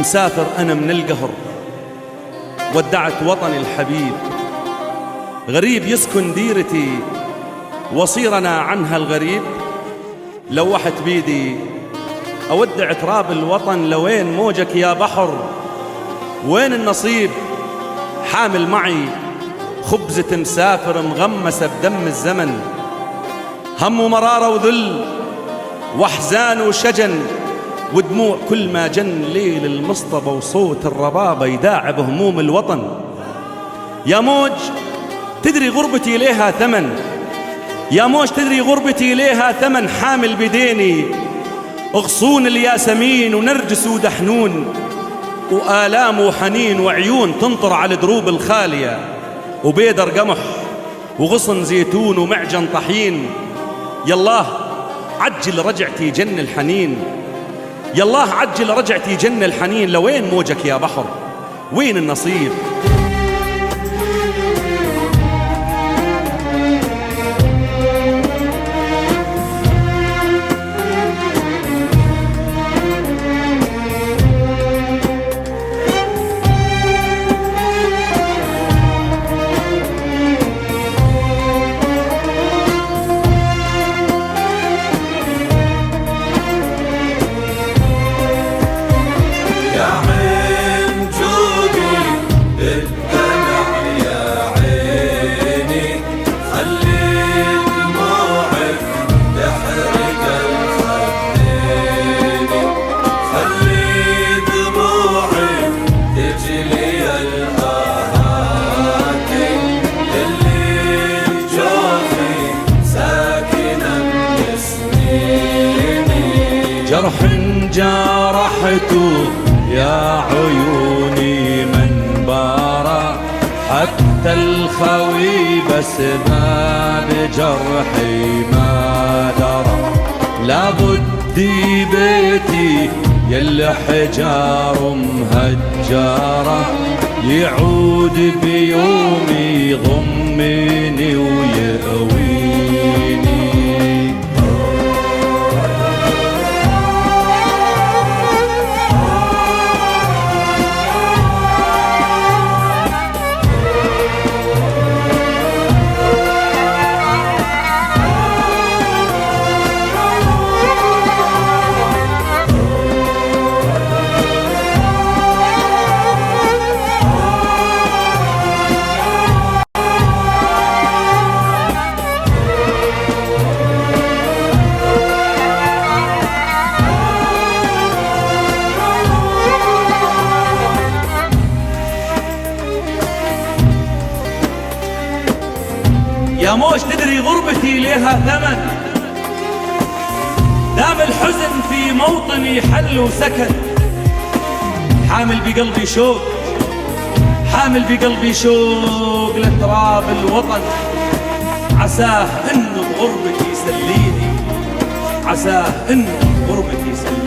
مسافر أنا من القهر، ودعت وطني الحبيب، غريب يسكن ديرتي وصيرنا عنها الغريب. لوحت بيدي أودع تراب الوطن، لوين موجك يا بحر؟ وين النصيب؟ حامل معي خبزة مسافر مغمسة بدم الزمن، هم ومرارة وذل واحزان وشجن ودموع كل ما جن ليل المصطبة، وصوت الربابة يداعب هموم الوطن. يا موج تدري غربتي ليها ثمن، يا موج تدري غربتي ليها ثمن، حامل بديني غصون الياسمين ونرجس ودحنون، وآلام وحنين وعيون تنطر على الدروب الخالية، وبيدر قمح وغصن زيتون ومعجن طحين. يالله عجل رجعتي جن الحنين، يالله عجل رجعتي جن الحنين. لوين موجك يا بحر؟ وين النصيب؟ جرح جرحته يا عيوني من بارا، حتى الخوي بسباب جرحي ما درى. لابد بيتي يلي حجار مهجرة، يعود بيومي يضمني ويأويني. يا موج تدري غربتي ليها ثمن، دام الحزن في موطني حل وسكن. حامل بقلبي شوق، حامل بقلبي شوق لتراب الوطن، عساه انه بغربتي يسليني، عساه انه بغربتي يسليني.